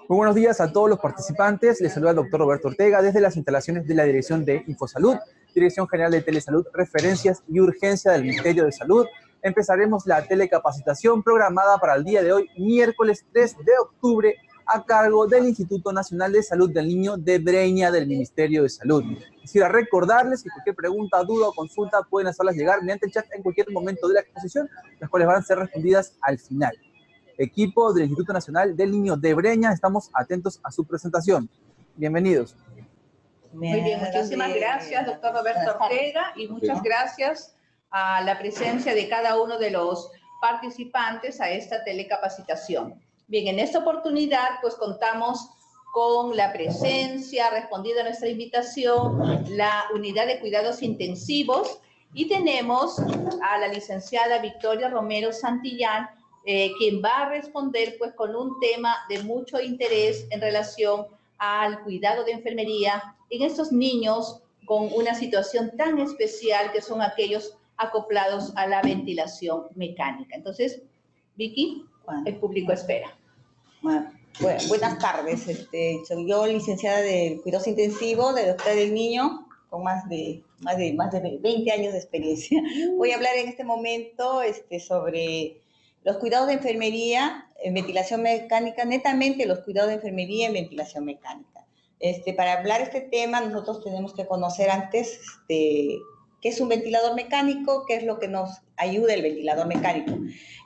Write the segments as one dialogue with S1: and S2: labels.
S1: Muy buenos días a todos los participantes. Les saluda el doctor Roberto Ortega desde las instalaciones de la Dirección de Infosalud, Dirección General de Telesalud, Referencias y Urgencia del Ministerio de Salud. Empezaremos la telecapacitación programada para el día de hoy, miércoles 3 de octubre, a cargo del Instituto Nacional de Salud del Niño de Breña del Ministerio de Salud. Quisiera recordarles que cualquier pregunta, duda o consulta pueden hacerlas llegar mediante el chat en cualquier momento de la exposición, las cuales van a ser respondidas al final. Equipo del Instituto Nacional del Niño de Breña, estamos atentos a su presentación. Bienvenidos.
S2: Muy bien, muchísimas gracias, doctor Roberto Ortega, y muchas gracias a la presencia de cada uno de los participantes a esta telecapacitación. Bien, en esta oportunidad, pues contamos con la presencia, respondida a nuestra invitación, la unidad de cuidados intensivos, y tenemos a la licenciada Victoria Romero Santillán, quien va a responder pues con un tema de mucho interés en relación al cuidado de enfermería en estos niños con una situación tan especial que son aquellos acoplados a la ventilación mecánica. Entonces, Vicky, el público espera.
S3: Bueno, buenas tardes. Soy yo, licenciada de cuidados intensivos del Hospital del Niño, con más de 20 años de experiencia. Voy a hablar en este momento sobre los cuidados de enfermería en ventilación mecánica, netamente los cuidados de enfermería en ventilación mecánica. Para hablar de este tema, nosotros tenemos que conocer antes qué es un ventilador mecánico, qué es lo que nos ayuda el ventilador mecánico.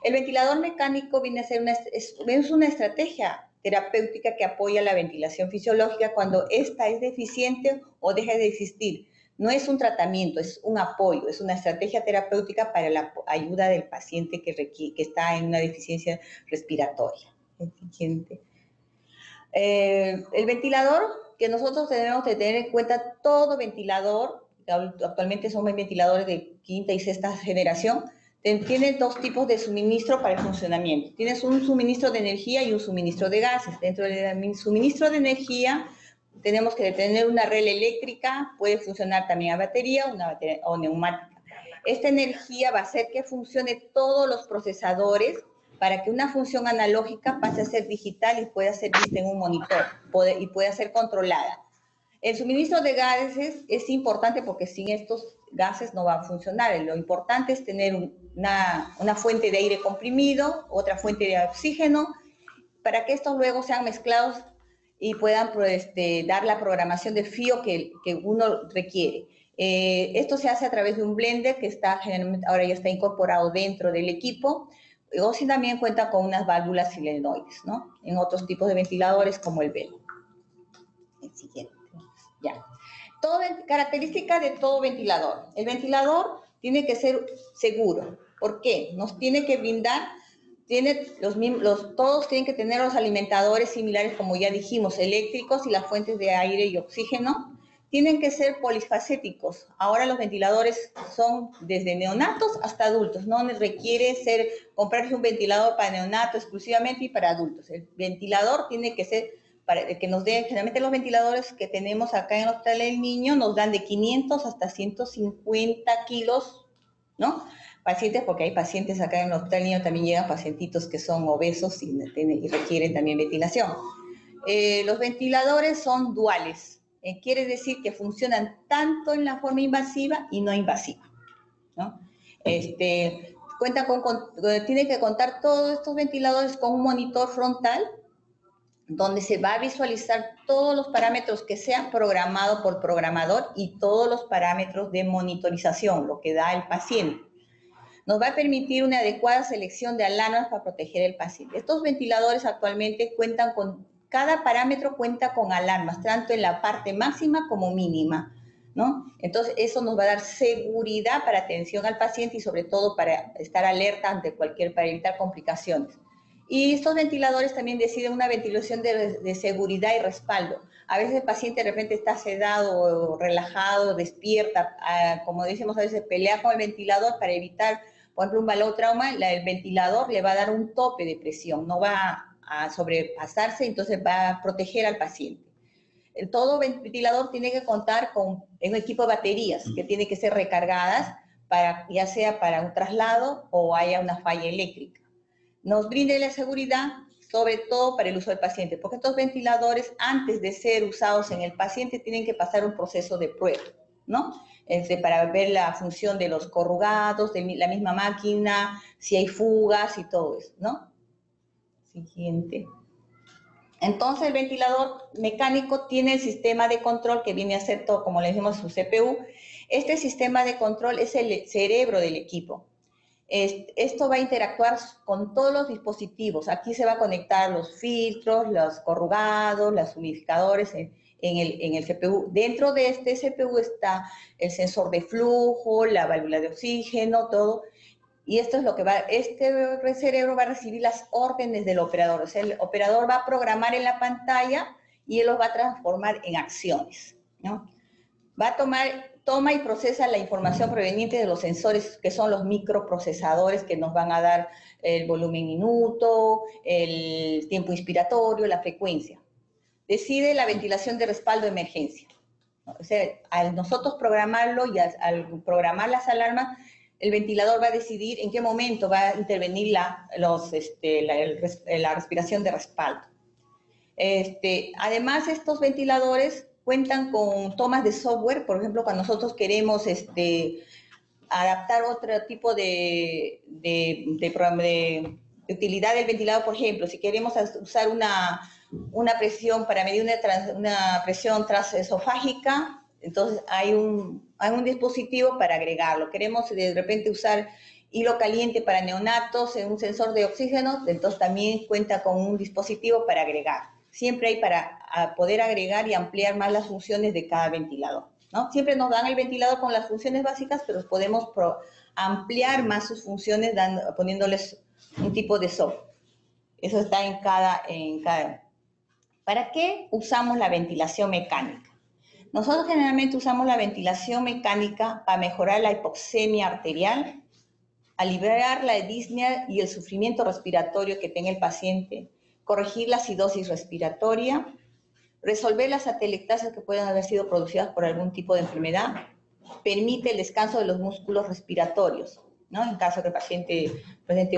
S3: El ventilador mecánico viene a ser es una estrategia terapéutica que apoya la ventilación fisiológica cuando ésta es deficiente o deja de existir. No es un tratamiento, es un apoyo, es una estrategia terapéutica para la ayuda del paciente que está en una deficiencia respiratoria. El ventilador, que nosotros tenemos que tener en cuenta, todo ventilador, actualmente son ventiladores de quinta y sexta generación, tiene dos tipos de suministro para el funcionamiento. Tienes un suministro de energía y un suministro de gases. Dentro del suministro de energía, tenemos que tener una red eléctrica, puede funcionar también a batería o neumática. Esta energía va a hacer que funcione todos los procesadores para que una función analógica pase a ser digital y pueda ser vista en un monitor y pueda ser controlada. El suministro de gases es importante porque sin estos gases no va a funcionar. Lo importante es tener una fuente de aire comprimido, otra fuente de oxígeno, para que estos luego sean mezclados y puedan dar la programación de frío que uno requiere. Esto se hace a través de un blender que generalmente ahora ya está incorporado dentro del equipo, o si también cuenta con unas válvulas solenoides, ¿no? En otros tipos de ventiladores como el Bell. El siguiente. Ya. Característica de todo ventilador. El ventilador tiene que ser seguro. ¿Por qué? Nos tiene que brindar, todos tienen que tener los alimentadores similares, como ya dijimos, eléctricos y las fuentes de aire y oxígeno. Tienen que ser polifacéticos. Ahora los ventiladores son desde neonatos hasta adultos. No requiere comprarse un ventilador para neonatos exclusivamente y para adultos. El ventilador tiene que ser para que nos den, generalmente los ventiladores que tenemos acá en el Hospital del Niño nos dan de 500 hasta 150 kilos, ¿no? Pacientes, porque hay pacientes acá en el Hospital del Niño, también llegan pacientitos que son obesos y requieren también ventilación. Los ventiladores son duales, quiere decir que funcionan tanto en la forma invasiva y no invasiva, ¿no? Tiene que contar todos estos ventiladores con un monitor frontal, donde se va a visualizar todos los parámetros que sean programados por programador y todos los parámetros de monitorización, lo que da el paciente. Nos va a permitir una adecuada selección de alarmas para proteger al paciente. Estos ventiladores actualmente cada parámetro cuenta con alarmas, tanto en la parte máxima como mínima, ¿no? Entonces, eso nos va a dar seguridad para atención al paciente y sobre todo para estar alerta para evitar complicaciones. Y estos ventiladores también deciden una ventilación de seguridad y respaldo. A veces el paciente de repente está sedado o relajado, despierta, como decimos a veces, pelea con el ventilador para evitar, por ejemplo, un balotrauma. El ventilador le va a dar un tope de presión, no va a sobrepasarse, entonces va a proteger al paciente. Todo ventilador tiene que contar con un equipo de baterías que tienen que ser recargadas, ya sea para un traslado o haya una falla eléctrica. Nos brinde la seguridad sobre todo para el uso del paciente, porque estos ventiladores, antes de ser usados en el paciente, tienen que pasar un proceso de prueba, ¿no? Para ver la función de los corrugados, de la misma máquina, si hay fugas y todo eso, ¿no? Siguiente. Entonces, el ventilador mecánico tiene el sistema de control que viene a ser todo, como le decimos, su CPU. Este sistema de control es el cerebro del equipo. Esto va a interactuar con todos los dispositivos. Aquí se va a conectar los filtros, los corrugados, los humidificadores en el CPU. Dentro de este CPU está el sensor de flujo, la válvula de oxígeno, todo. Y esto es lo que este cerebro va a recibir las órdenes del operador. O sea, el operador va a programar en la pantalla y él los va a transformar en acciones, ¿no? Va a toma y procesa la información proveniente de los sensores, que son los microprocesadores que nos van a dar el volumen minuto, el tiempo inspiratorio, la frecuencia. Decide la ventilación de respaldo de emergencia. O sea, al nosotros programarlo y al programar las alarmas, el ventilador va a decidir en qué momento va a intervenir la respiración de respaldo. Además, estos ventiladores cuentan con tomas de software. Por ejemplo, cuando nosotros queremos adaptar otro tipo de utilidad del ventilador, por ejemplo, si queremos usar una presión para medir una presión transesofágica, entonces hay un dispositivo para agregarlo. Queremos de repente usar hilo caliente para neonatos, un sensor de oxígeno, entonces también cuenta con un dispositivo para agregar. Siempre hay para poder agregar y ampliar más las funciones de cada ventilador, ¿no? Siempre nos dan el ventilador con las funciones básicas, pero podemos ampliar más sus funciones poniéndoles un tipo de software. Eso está en cada. ¿Para qué usamos la ventilación mecánica? Nosotros generalmente usamos la ventilación mecánica para mejorar la hipoxemia arterial, aliviar la disnea y el sufrimiento respiratorio que tenga el paciente, corregir la acidosis respiratoria, resolver las atelectasias que pueden haber sido producidas por algún tipo de enfermedad, permite el descanso de los músculos respiratorios, ¿no? En caso que el paciente presente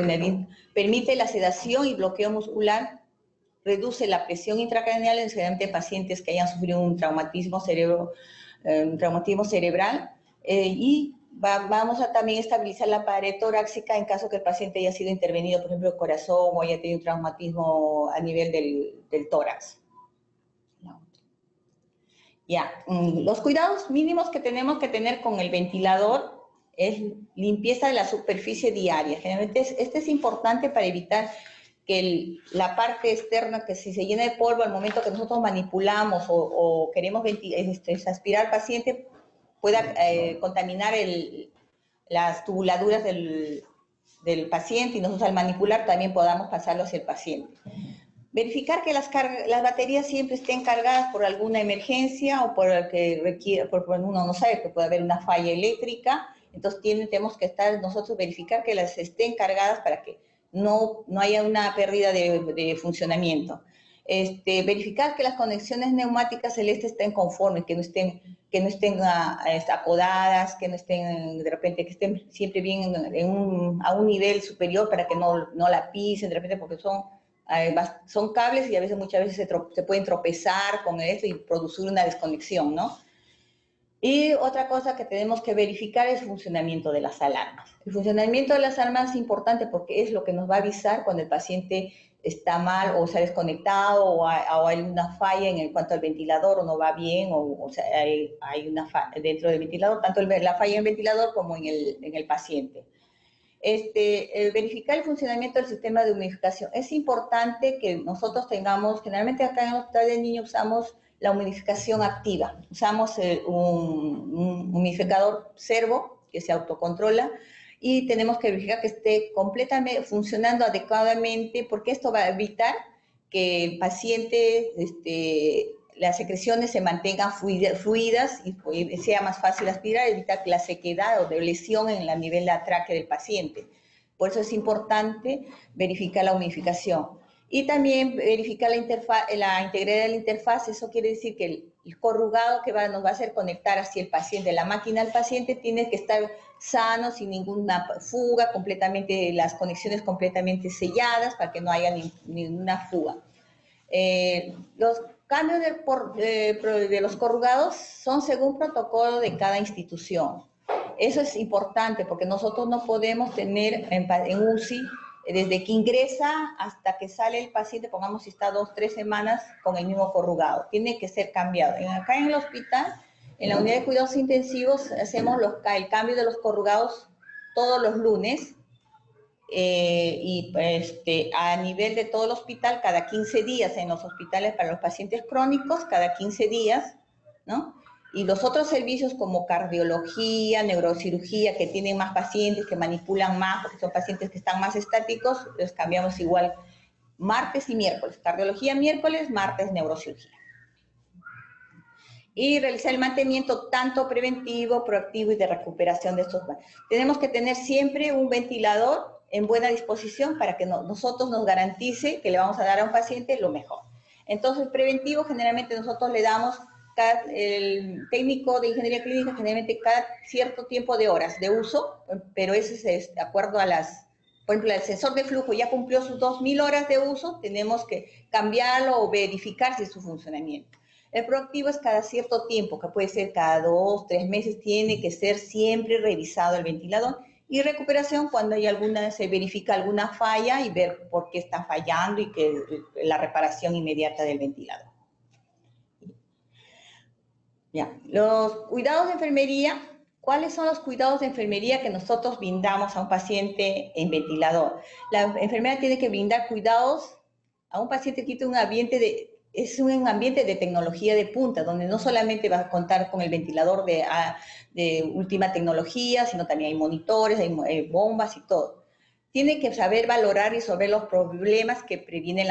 S3: permite la sedación y bloqueo muscular, reduce la presión intracraneal, especialmente pacientes que hayan sufrido un traumatismo cerebral, y vamos a también estabilizar la pared torácica en caso que el paciente haya sido intervenido, por ejemplo, el corazón, o haya tenido un traumatismo a nivel del tórax. Ya, los cuidados mínimos que tenemos que tener con el ventilador es limpieza de la superficie diaria. Generalmente este es importante para evitar que la parte externa, que si se llena de polvo al momento que nosotros manipulamos o queremos aspirar al paciente, pueda contaminar las tubuladuras del paciente, y nosotros al manipular también podamos pasarlo hacia el paciente. Verificar que las baterías siempre estén cargadas por alguna emergencia o por el que requiere, uno no sabe que puede haber una falla eléctrica, entonces tenemos que nosotros verificar que las estén cargadas para que no haya una pérdida de funcionamiento. Verificar que las conexiones neumáticas celestes estén conformes, que no estén apodadas, que no estén, de repente, que estén siempre bien a un nivel superior para que no la pisen, de repente, porque son cables y muchas veces se pueden tropezar con esto y producir una desconexión, ¿no? Y otra cosa que tenemos que verificar es el funcionamiento de las alarmas. El funcionamiento de las alarmas es importante porque es lo que nos va a avisar cuando el paciente está mal o se ha desconectado o hay una falla en cuanto al ventilador o no va bien o sea, hay una falla dentro del ventilador, tanto la falla en el ventilador como en el paciente. Verificar el funcionamiento del sistema de humidificación. Es importante que nosotros tengamos, generalmente acá en el Hospital del Niño usamos la humidificación activa. Usamos un humidificador servo que se autocontrola y tenemos que verificar que esté completamente funcionando adecuadamente, porque esto va a evitar que el paciente, las secreciones se mantengan fluidas y sea más fácil aspirar, evitar que la sequedad o de lesión en el nivel de la tráquea del paciente. Por eso es importante verificar la humidificación. Y también verificar la integridad de la interfaz. Eso quiere decir que El corrugado que nos va a hacer conectar hacia el paciente, la máquina al paciente, tiene que estar sano, sin ninguna fuga, completamente, las conexiones completamente selladas para que no haya ninguna fuga. Los cambios de los corrugados son según protocolo de cada institución. Eso es importante porque nosotros no podemos tener en UCI, desde que ingresa hasta que sale el paciente, pongamos si está 2 o 3 semanas con el mismo corrugado. Tiene que ser cambiado. Acá en el hospital, en la unidad de cuidados intensivos, hacemos el cambio de los corrugados todos los lunes. A nivel de todo el hospital, cada 15 días, en los hospitales para los pacientes crónicos, cada 15 días, ¿no? Y los otros servicios como cardiología, neurocirugía, que tienen más pacientes, que manipulan más, porque son pacientes que están más estáticos, los cambiamos igual martes y miércoles. Cardiología miércoles, martes neurocirugía. Y realizar el mantenimiento tanto preventivo, proactivo y de recuperación de estos. Tenemos que tener siempre un ventilador en buena disposición para que nosotros nos garantice que le vamos a dar a un paciente lo mejor. Entonces, preventivo, generalmente nosotros le damos, el técnico de ingeniería clínica, generalmente cada cierto tiempo de horas de uso, pero eso es de acuerdo a por ejemplo, el sensor de flujo ya cumplió sus 2000 horas de uso, tenemos que cambiarlo o verificar si es su funcionamiento. El proactivo es cada cierto tiempo, que puede ser cada 2 o 3 meses, tiene que ser siempre revisado el ventilador. Y recuperación cuando hay se verifica alguna falla y ver por qué está fallando y que la reparación inmediata del ventilador. Ya. Los cuidados de enfermería. ¿Cuáles son los cuidados de enfermería que nosotros brindamos a un paciente en ventilador? La enfermera tiene que brindar cuidados a un paciente que es un ambiente de tecnología de punta, donde no solamente va a contar con el ventilador de última tecnología, sino también hay monitores, hay bombas y todo. Tiene que saber valorar y resolver los problemas que previenen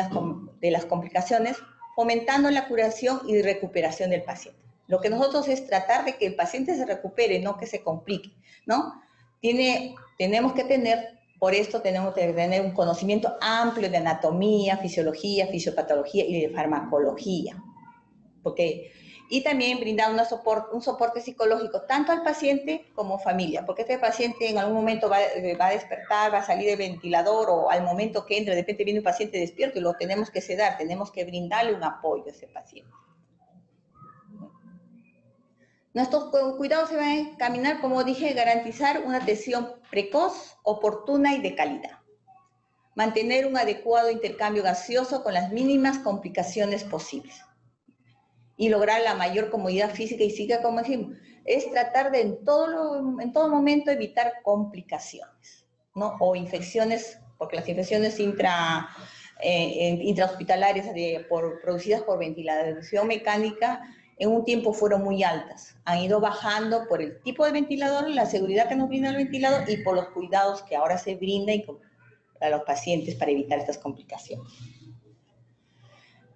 S3: de las complicaciones, fomentando la curación y recuperación del paciente. Lo que nosotros es tratar de que el paciente se recupere, no que se complique, ¿no? Tenemos que tener un conocimiento amplio de anatomía, fisiología, fisiopatología y de farmacología. Y también brindar un soporte psicológico tanto al paciente como familia, porque este paciente en algún momento va a despertar, va a salir del ventilador o al momento que entre, de repente viene un paciente despierto y lo tenemos que sedar, tenemos que brindarle un apoyo a ese paciente. Nuestros cuidados se van a encaminar, como dije, garantizar una atención precoz, oportuna y de calidad. Mantener un adecuado intercambio gaseoso con las mínimas complicaciones posibles. Y lograr la mayor comodidad física y psíquica, como dijimos, es tratar de en todo momento evitar complicaciones, ¿no? O infecciones, porque las infecciones intrahospitalarias producidas por ventilación mecánica en un tiempo fueron muy altas. Han ido bajando por el tipo de ventilador, la seguridad que nos brinda el ventilador y por los cuidados que ahora se brindan a los pacientes para evitar estas complicaciones.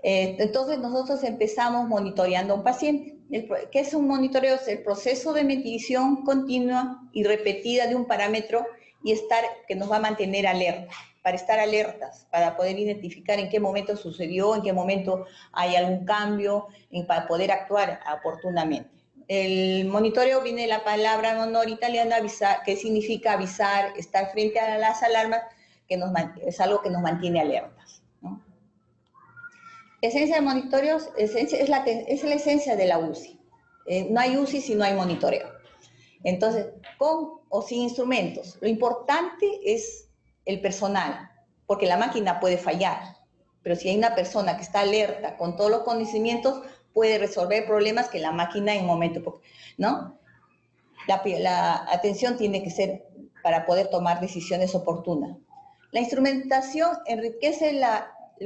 S3: Entonces nosotros empezamos monitoreando a un paciente. ¿Qué es un monitoreo? Es el proceso de medición continua y repetida de un parámetro que nos va a mantener alerta, para estar alertas, para poder identificar en qué momento sucedió, en qué momento hay algún cambio, para poder actuar oportunamente. El monitoreo viene de la palabra en honor italiana, avisar, que significa avisar, estar frente a las alarmas, es algo que nos mantiene alertas, ¿no? Esencia del monitoreo es la esencia de la UCI. No hay UCI si no hay monitoreo. Entonces, con o sin instrumentos, lo importante es el personal, porque la máquina puede fallar, pero si hay una persona que está alerta con todos los conocimientos, puede resolver problemas que la máquina en un momento, ¿no? La atención tiene que ser para poder tomar decisiones oportunas. La instrumentación enriquece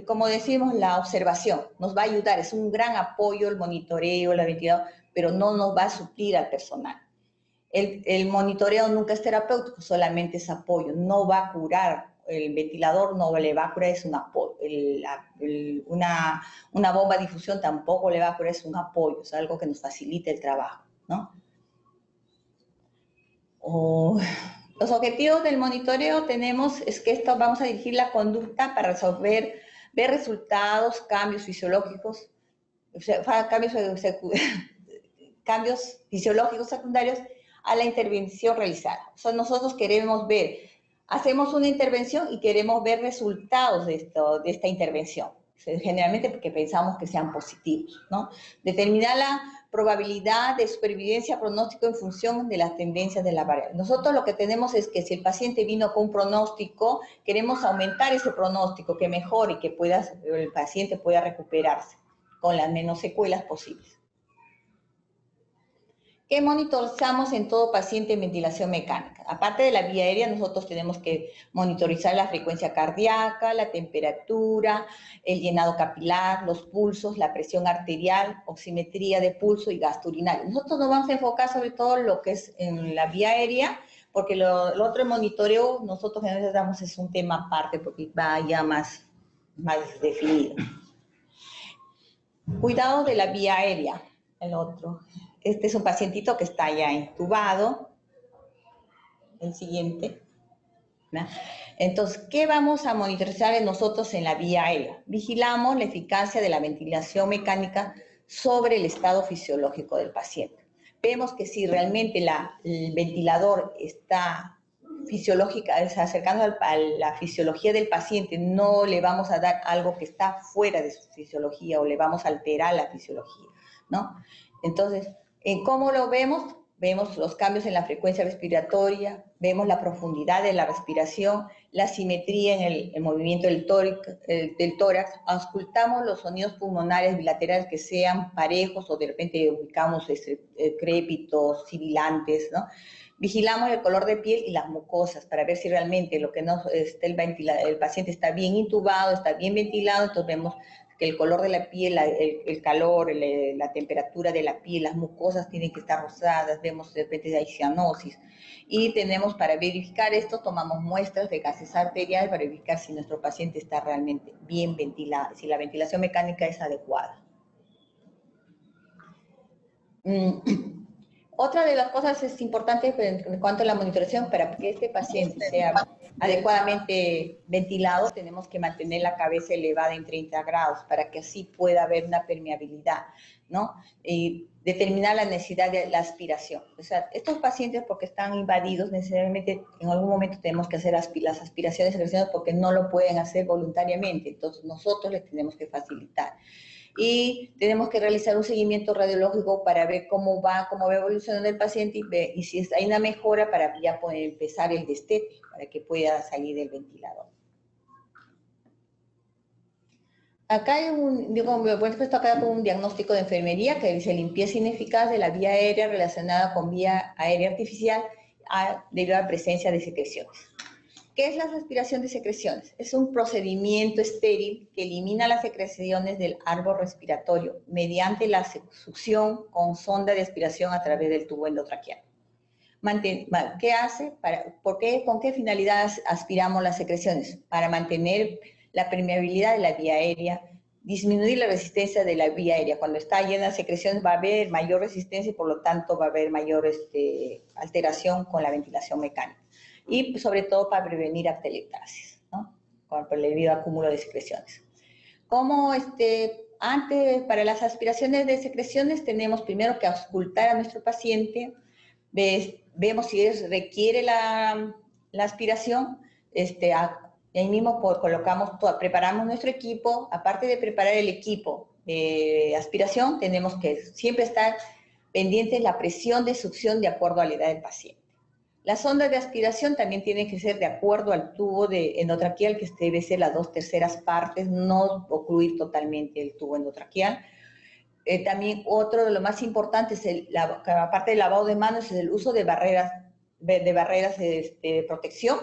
S3: como decimos, la observación, nos va a ayudar, es un gran apoyo el monitoreo, la ventilación, pero no nos va a suplir al personal. El monitoreo nunca es terapéutico, solamente es apoyo, no va a curar, el ventilador no le va a curar, es un apoyo, una bomba de difusión tampoco le va a curar, es un apoyo, es algo que nos facilita el trabajo, ¿no? Los objetivos del monitoreo es que vamos a dirigir la conducta para ver resultados, cambios fisiológicos, cambios fisiológicos secundarios a la intervención realizada. O sea, nosotros queremos ver, hacemos una intervención y queremos ver resultados de esta intervención. Generalmente porque pensamos que sean positivos, ¿no? Determinar la probabilidad de supervivencia pronóstico en función de las tendencias de la variable. Nosotros lo que tenemos es que si el paciente vino con un pronóstico, queremos aumentar ese pronóstico, que mejore y que el paciente pueda recuperarse con las menos secuelas posibles. ¿Qué monitorizamos en todo paciente en ventilación mecánica? Aparte de la vía aérea, nosotros tenemos que monitorizar la frecuencia cardíaca, la temperatura, el llenado capilar, los pulsos, la presión arterial, oximetría de pulso y gasto urinario. Nosotros nos vamos a enfocar sobre todo en lo que es en la vía aérea, porque lo otro de monitoreo, nosotros generalmente damos es un tema aparte, porque va ya más definido. Cuidado de la vía aérea, el otro. Este es un pacientito que está ya intubado. El siguiente. ¿No? Entonces, ¿qué vamos a monitorizar nosotros en la vía aérea? Vigilamos la eficacia de la ventilación mecánica sobre el estado fisiológico del paciente. Vemos que si realmente el ventilador está fisiológica, acercando a la fisiología del paciente, no le vamos a dar algo que está fuera de su fisiología o le vamos a alterar la fisiología, ¿no? Entonces, ¿cómo lo vemos? Vemos los cambios en la frecuencia respiratoria, vemos la profundidad de la respiración, la simetría en el movimiento del tórax, auscultamos los sonidos pulmonares bilaterales que sean parejos o de repente ubicamos crépitos, sibilantes, ¿no? Vigilamos el color de piel y las mucosas para ver si realmente lo que el paciente está bien intubado, está bien ventilado, entonces vemos que el color de la piel, el calor, la temperatura de la piel, las mucosas tienen que estar rosadas, vemos de repente hay cianosis. Y tenemos, para verificar esto, tomamos muestras de gases arteriales para verificar si nuestro paciente está realmente bien ventilado, si la ventilación mecánica es adecuada. Otra de las cosas es importante en cuanto a la monitorización, para que este paciente sea adecuadamente ventilado, tenemos que mantener la cabeza elevada en 30 grados para que así pueda haber una permeabilidad, ¿no? Y determinar la necesidad de la aspiración. O sea, estos pacientes, porque están invadidos, necesariamente en algún momento tenemos que hacer las aspiraciones y secreciones porque no lo pueden hacer voluntariamente, entonces nosotros les tenemos que facilitar. Y tenemos que realizar un seguimiento radiológico para ver cómo va evolucionando el paciente y si hay una mejora para ya poder empezar el destete, para que pueda salir del ventilador. Acá hay puesto acá con un diagnóstico de enfermería que dice limpieza ineficaz de la vía aérea relacionada con vía aérea artificial debido a la presencia de secreciones. ¿Qué es la aspiración de secreciones? Es un procedimiento estéril que elimina las secreciones del árbol respiratorio mediante la succión con sonda de aspiración a través del tubo endotraqueal. ¿Qué hace? ¿Con qué finalidad aspiramos las secreciones? Para mantener la permeabilidad de la vía aérea, disminuir la resistencia de la vía aérea. Cuando está llena de secreciones va a haber mayor resistencia y por lo tanto va a haber mayor alteración con la ventilación mecánica. Y sobre todo para prevenir atelectasis, ¿no? Por el debido acúmulo de secreciones. Para las aspiraciones de secreciones tenemos primero que auscultar a nuestro paciente, vemos si requiere la aspiración, ahí mismo preparamos nuestro equipo. Aparte de preparar el equipo de aspiración, tenemos que siempre estar pendientes de la presión de succión de acuerdo a la edad del paciente. Las sondas de aspiración también tienen que ser de acuerdo al tubo endotraqueal, que debe ser las 2/3 partes, no ocluir totalmente el tubo endotraqueal. También otro de lo más importante, aparte del lavado de manos, es el uso de barreras de protección.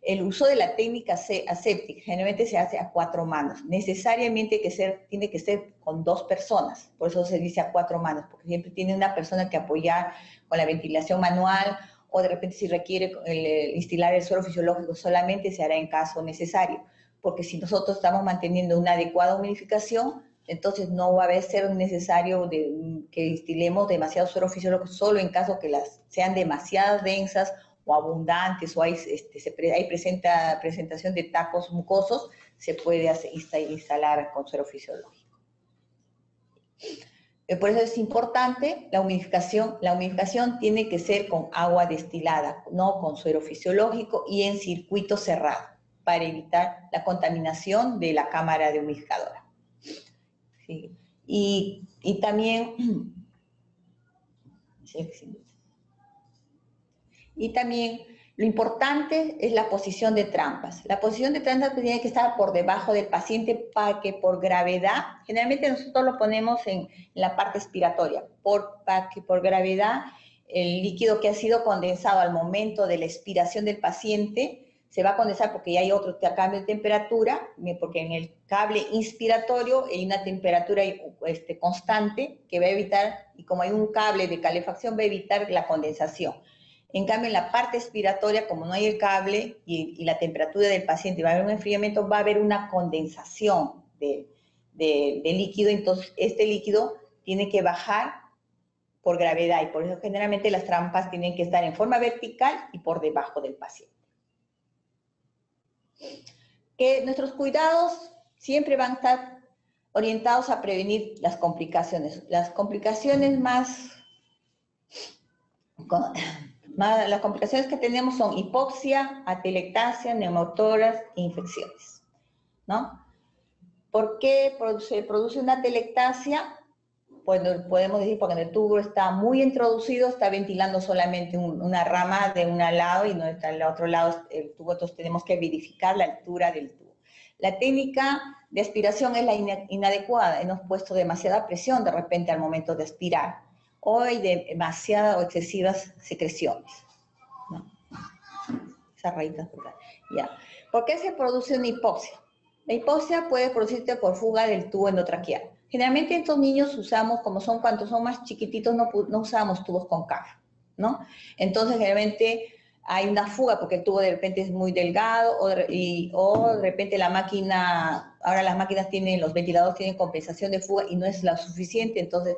S3: El uso de la técnica aséptica generalmente se hace a 4 manos. Necesariamente tiene que ser con 2 personas, por eso se dice a 4 manos, porque siempre tiene una persona que apoyar con la ventilación manual, o de repente si requiere instilar el suero fisiológico solamente se hará en caso necesario, porque si nosotros estamos manteniendo una adecuada humidificación, entonces no va a ser necesario que instilemos demasiado suero fisiológico solo en caso que sean demasiado densas o abundantes o hay presentación de tacos mucosos, se puede instalar con suero fisiológico. Por eso es importante la humidificación. La humidificación tiene que ser con agua destilada, no con suero fisiológico y en circuito cerrado, para evitar la contaminación de la cámara de humidificadora. Sí. Y también, lo importante es la posición de trampas. La posición de trampas tiene que estar por debajo del paciente para que por gravedad, generalmente nosotros lo ponemos en la parte expiratoria, para que por gravedad el líquido que ha sido condensado al momento de la expiración del paciente se va a condensar porque ya hay otro cambio de temperatura, porque en el cable inspiratorio hay una temperatura constante que va a evitar, y como hay un cable de calefacción, va a evitar la condensación. En cambio, en la parte expiratoria, como no hay el cable y la temperatura del paciente va a haber un enfriamiento, va a haber una condensación de líquido, entonces este líquido tiene que bajar por gravedad y por eso generalmente las trampas tienen que estar en forma vertical y por debajo del paciente. Que nuestros cuidados siempre van a estar orientados a prevenir las complicaciones. Las complicaciones las complicaciones que tenemos son hipoxia, atelectasia, neumotoras e infecciones, ¿no? ¿Por qué se produce una atelectasia? Pues podemos decir porque el tubo está muy introducido, está ventilando solamente una rama de un lado y no está al otro lado el tubo, entonces tenemos que verificar la altura del tubo. La técnica de aspiración es la inadecuada, hemos puesto demasiada presión de repente al momento de aspirar, o hay demasiadas o excesivas secreciones, ¿no? Esas rayitas, ya. ¿Por qué se produce una hipoxia? La hipoxia puede producirse por fuga del tubo endotraqueal. Generalmente estos niños usamos, cuando son más chiquititos, no usamos tubos con caja, ¿no? Entonces, generalmente hay una fuga porque el tubo de repente es muy delgado o de repente la máquina, ahora las máquinas los ventiladores tienen compensación de fuga y no es la suficiente, entonces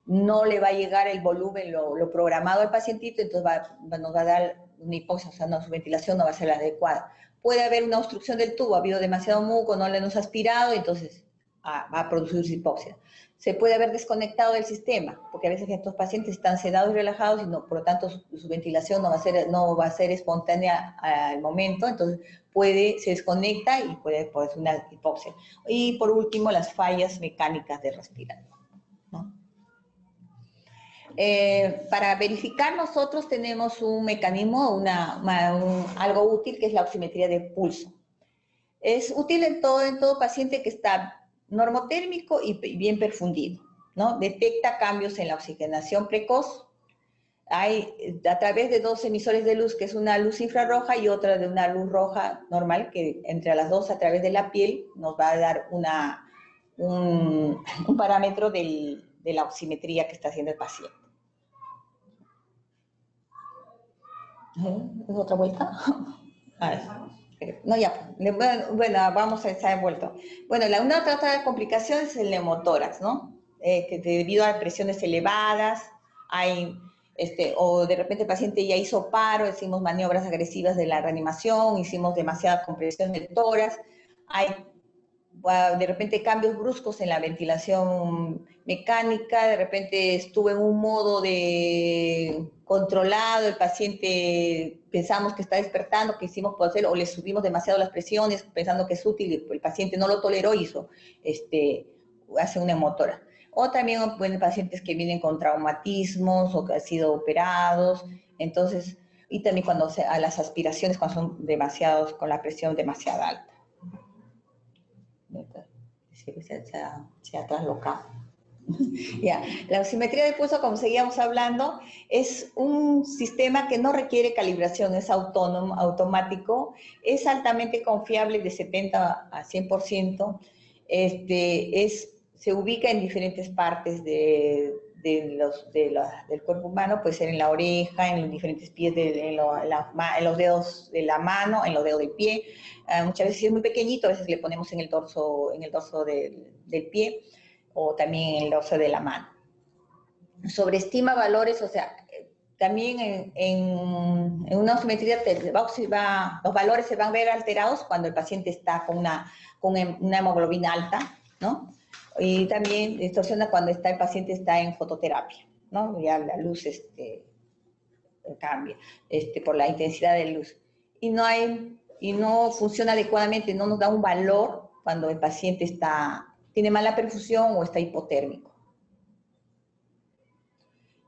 S3: no le va a llegar el volumen, lo programado al pacientito, entonces nos va a dar una hipoxia, o sea, su ventilación no va a ser la adecuada. Puede haber una obstrucción del tubo, ha habido demasiado muco, no le hemos aspirado, entonces va a producirse hipoxia. Se puede haber desconectado del sistema, porque a veces estos pacientes están sedados y relajados y por lo tanto su ventilación no va a ser espontánea al momento, entonces se desconecta y puede ser una hipoxia. Y por último, las fallas mecánicas de respirar, ¿no? Para verificar nosotros tenemos un mecanismo, algo útil que es la oximetría de pulso. Es útil en todo paciente que está normotérmico y bien perfundido, ¿no? Detecta cambios en la oxigenación precoz. Hay a través de dos emisores de luz, que es una luz infrarroja y otra de una luz roja normal, que entre las dos a través de la piel nos va a dar un parámetro de la oximetría que está haciendo el paciente. ¿Es otra vuelta? A ver. No, ya. Bueno, vamos a estar envuelto. Bueno, una otra complicación es el neumotórax, ¿no? Que debido a presiones elevadas, o de repente el paciente ya hizo paro, hicimos maniobras agresivas de la reanimación, hicimos demasiada compresión del tórax, hay de repente cambios bruscos en la ventilación mecánica, de repente estuvo en un modo de controlado, el paciente pensamos que está despertando, que hicimos por hacer, o le subimos demasiado las presiones pensando que es útil, y el paciente no lo toleró y hace una neumotórax. O también pacientes que vienen con traumatismos o que han sido operados, entonces, y también a las aspiraciones cuando son demasiados, con la presión demasiado alta. Se ha traslocado. Ya. La oximetría de pulso, como seguíamos hablando, es un sistema que no requiere calibración, es autónomo, automático, es altamente confiable de 70 a 100%, se ubica en diferentes partes del cuerpo humano, puede ser en la oreja, en los diferentes pies, en los dedos de la mano, en los dedos del pie. Muchas veces es muy pequeñito, a veces le ponemos en el dorso del pie o también en el dorso de la mano. Sobreestima valores, o sea, también en una oximetría los valores se van a ver alterados cuando el paciente está con una hemoglobina alta, ¿no? Y también distorsiona cuando el paciente está en fototerapia, ¿no? Ya la luz cambia por la intensidad de luz. Y no funciona adecuadamente, no nos da un valor cuando el paciente tiene mala perfusión o está hipotérmico.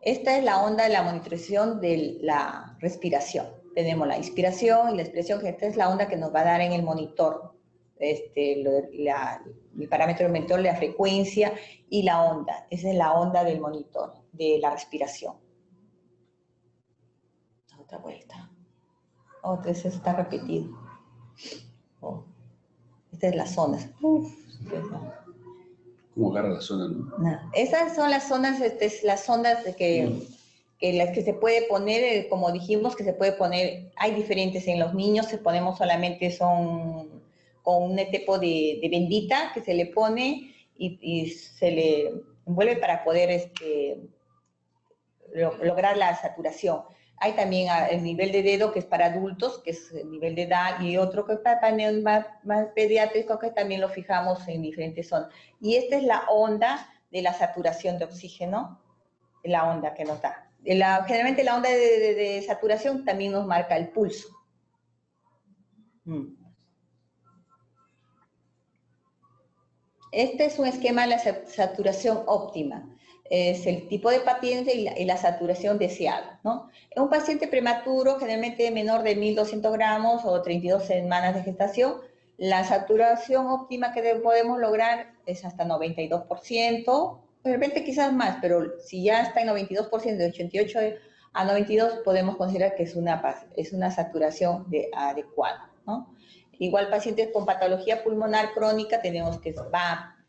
S3: Esta es la onda de la monitorización de la respiración. Tenemos la inspiración y la expiración, que esta es la onda que nos va a dar en el monitor. El parámetro del monitor, la frecuencia y la onda. Esa es la onda del monitor, de la respiración. Otra vuelta. Otra, ese está repetido. Oh. Estas son las zonas.
S4: ¿Cómo agarra la zona, no?
S3: No. Esas son las zonas, las zonas las que se puede poner, como dijimos, que se puede poner, hay diferentes en los niños, ponemos solamente son con un tipo de bendita que se le pone y se le envuelve para poder lograr la saturación. Hay también el nivel de dedo, que es para adultos, que es el nivel de edad, y otro que es para paneles más pediátricos, que también lo fijamos en diferentes zonas. Y esta es la onda de la saturación de oxígeno, la onda que nos da. Generalmente la onda de saturación también nos marca el pulso. Este es un esquema de la saturación óptima. Es el tipo de paciente y la saturación deseada, ¿no? En un paciente prematuro, generalmente menor de 1.200 gramos o 32 semanas de gestación, la saturación óptima que podemos lograr es hasta 92%, de repente quizás más, pero si ya está en 92%, de 88 a 92, podemos considerar que es una saturación adecuada, ¿no? Igual pacientes con patología pulmonar crónica tenemos que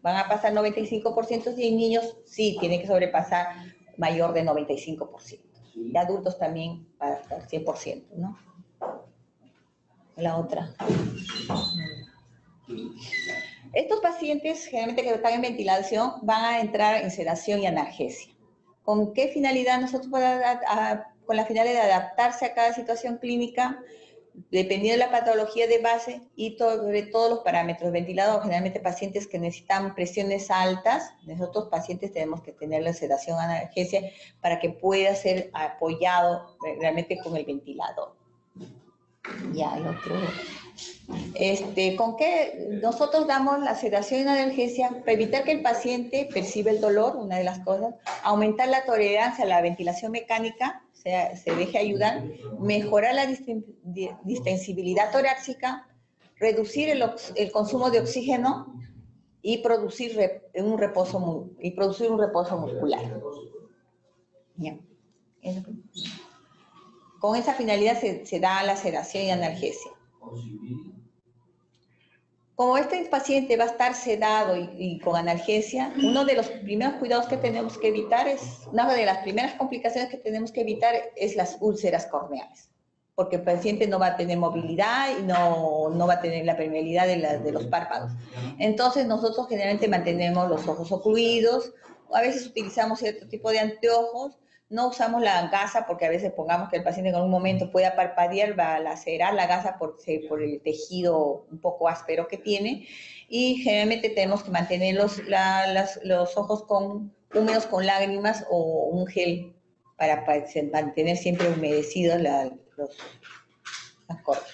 S3: van a pasar 95%, y en niños sí tienen que sobrepasar mayor de 95%. Y adultos también para el 100%, ¿no? La otra. Estos pacientes, generalmente que están en ventilación, van a entrar en sedación y analgesia. ¿Con qué finalidad? Nosotros con la finalidad de adaptarse a cada situación clínica, dependiendo de la patología de base y sobre todos los parámetros ventilados. Generalmente pacientes que necesitan presiones altas, nosotros pacientes tenemos que tener la sedación analgesia para que pueda ser apoyado realmente con el ventilador. Ya, el otro. ¿Con qué nosotros damos la sedación y analgesia? Para evitar que el paciente perciba el dolor, una de las cosas, aumentar la tolerancia a la ventilación mecánica, se deje ayudar, mejorar la distensibilidad torácica, reducir el consumo de oxígeno y producir un reposo muscular. Bien. Con esa finalidad se da la sedación y analgesia. Como este paciente va a estar sedado y con analgesia, uno de los primeros cuidados que tenemos que evitar una de las primeras complicaciones que tenemos que evitar es las úlceras corneales, porque el paciente no va a tener movilidad y no va a tener la permeabilidad de los párpados. Entonces nosotros generalmente mantenemos los ojos ocluidos, a veces utilizamos cierto tipo de anteojos. No usamos la gasa porque a veces pongamos que el paciente en algún momento pueda parpadear, va a lacerar la gasa por el tejido un poco áspero que tiene, y generalmente tenemos que mantener los ojos húmedos con lágrimas o un gel para mantener siempre humedecidos las córneas.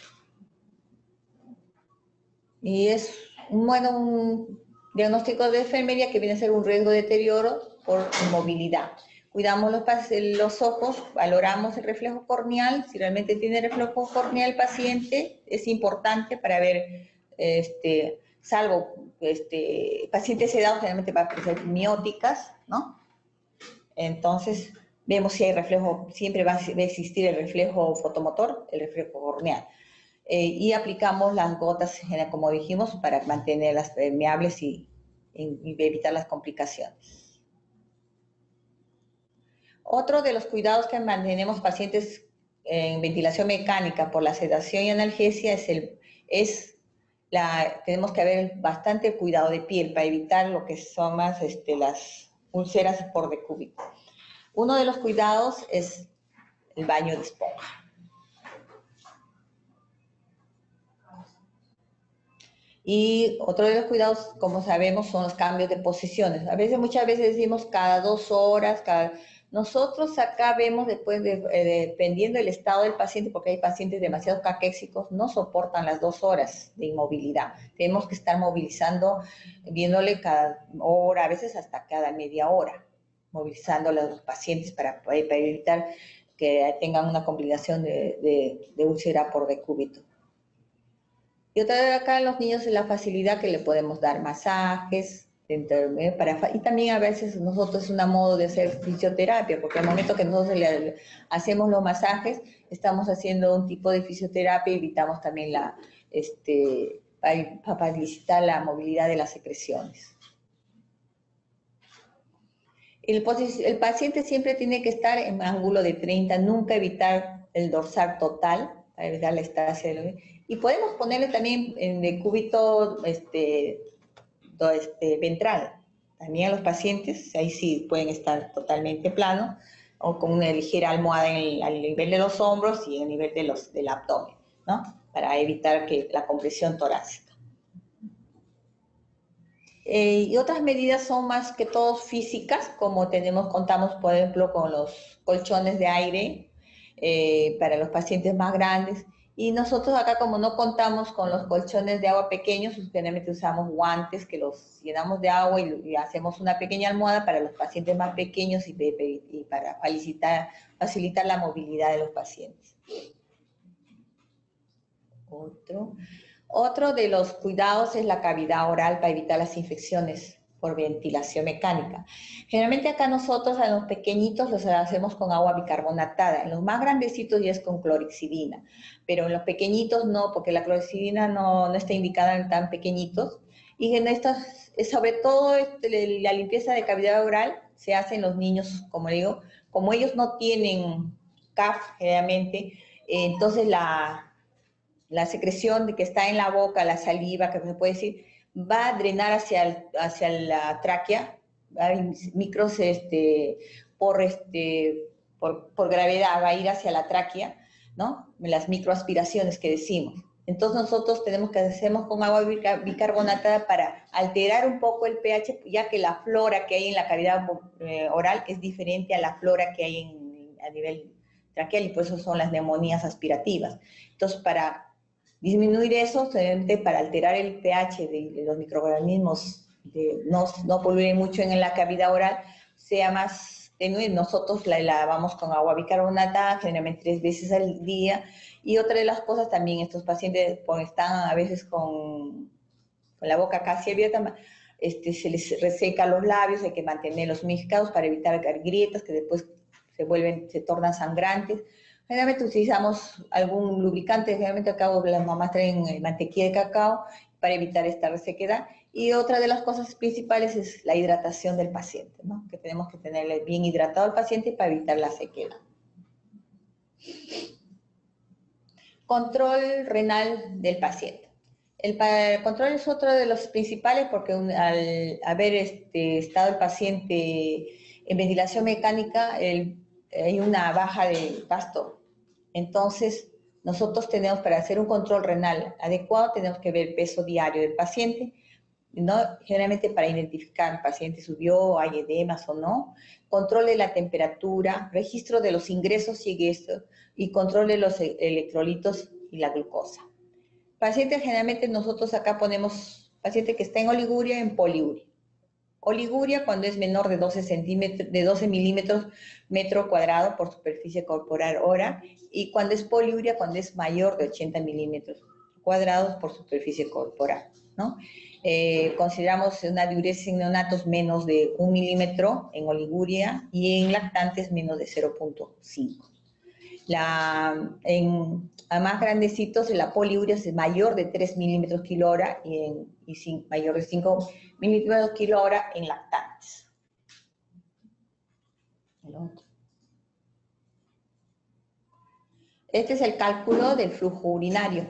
S3: Y es un diagnóstico de enfermería que viene a ser un riesgo de deterioro por inmovilidad. Cuidamos los ojos, valoramos el reflejo corneal, si realmente tiene reflejo corneal el paciente, es importante para ver, salvo pacientes sedados generalmente van a presentar mióticas, ¿no? Entonces, vemos si hay reflejo, siempre va a existir el reflejo fotomotor, el reflejo corneal. Y aplicamos las gotas, como dijimos, para mantenerlas permeables y evitar las complicaciones. Otro de los cuidados que mantenemos pacientes en ventilación mecánica por la sedación y analgesia tenemos que haber bastante cuidado de piel para evitar lo que son más las úlceras por decúbito. Uno de los cuidados es el baño de esponja. Y otro de los cuidados, como sabemos, son los cambios de posiciones. Muchas veces decimos cada 2 horas, Nosotros acá vemos después, dependiendo del estado del paciente, porque hay pacientes demasiado caquéxicos, no soportan las 2 horas de inmovilidad. Tenemos que estar movilizando, viéndole cada hora, a veces hasta cada media hora, movilizando a los pacientes para evitar que tengan una complicación de úlcera por decúbito. Y otra de acá en los niños es la facilidad que le podemos dar masajes, y también a veces nosotros es un modo de hacer fisioterapia, porque al momento que nosotros le hacemos los masajes, estamos haciendo un tipo de fisioterapia y evitamos también para facilitar la movilidad de las secreciones. El paciente siempre tiene que estar en ángulo de 30, nunca evitar el dorsal total, para evitar la estasia. Y podemos ponerle también en decúbito ventral. También a los pacientes, ahí sí pueden estar totalmente planos, o con una ligera almohada al nivel de los hombros y al nivel del abdomen, ¿no? Para evitar la compresión torácica. Y otras medidas son más que todo físicas, como contamos, por ejemplo, con los colchones de aire para los pacientes más grandes. Y nosotros acá, como no contamos con los colchones de agua pequeños, generalmente usamos guantes que los llenamos de agua y hacemos una pequeña almohada para los pacientes más pequeños y para facilitar la movilidad de los pacientes. Otro de los cuidados es la cavidad oral para evitar las infecciones por ventilación mecánica. Generalmente acá nosotros a los pequeñitos los hacemos con agua bicarbonatada, en los más grandecitos ya es con clorexidina, pero en los pequeñitos no, porque la clorexidina no está indicada en tan pequeñitos. Y en sobre todo la limpieza de cavidad oral se hace en los niños, como digo, como ellos no tienen CAF generalmente, entonces la secreción de que está en la boca, la saliva, que se puede decir, va a drenar hacia la tráquea, hay micros por gravedad, va a ir hacia la tráquea, ¿no? Las microaspiraciones que decimos. Entonces nosotros hacemos con agua bicarbonatada para alterar un poco el pH, ya que la flora que hay en la cavidad oral es diferente a la flora que hay a nivel traqueal, y por eso son las neumonías aspirativas. Entonces, para disminuir eso, para alterar el pH de los microorganismos, no poluir mucho en la cavidad oral, sea más tenue, nosotros la lavamos con agua bicarbonatada, generalmente 3 veces al día. Y otra de las cosas también, estos pacientes están a veces con la boca casi abierta, se les reseca los labios, hay que mantenerlos humidificados para evitar grietas que después se tornan sangrantes. Generalmente utilizamos algún lubricante, generalmente acá las mamás traen mantequilla de cacao para evitar esta resequedad. Y otra de las cosas principales es la hidratación del paciente, ¿no? Que tenemos que tenerle bien hidratado al paciente para evitar la sequedad. Control renal del paciente. El control es otro de los principales porque al haber estado el paciente en ventilación mecánica, hay una baja de gasto. Entonces, nosotros tenemos, para hacer un control renal adecuado, tenemos que ver el peso diario del paciente, ¿no? Generalmente para identificar el paciente subió, hay edemas o no, control de la temperatura, registro de los ingresos y control de los electrolitos y la glucosa. Pacientes, generalmente nosotros acá ponemos paciente que está en oliguria, en poliuria. Oliguria cuando es menor de 12 milímetros metro cuadrado por superficie corporal hora, y cuando es poliuria cuando es mayor de 80 milímetros cuadrados por superficie corporal, ¿no? Consideramos una diuresis en neonatos menos de 1 milímetro en oliguria y en lactantes menos de 0.5. A más grandecitos, la poliuria es mayor de 3 milímetros kilo hora y mayor de 5 milímetros kilo hora en lactantes. Este es el cálculo del flujo urinario.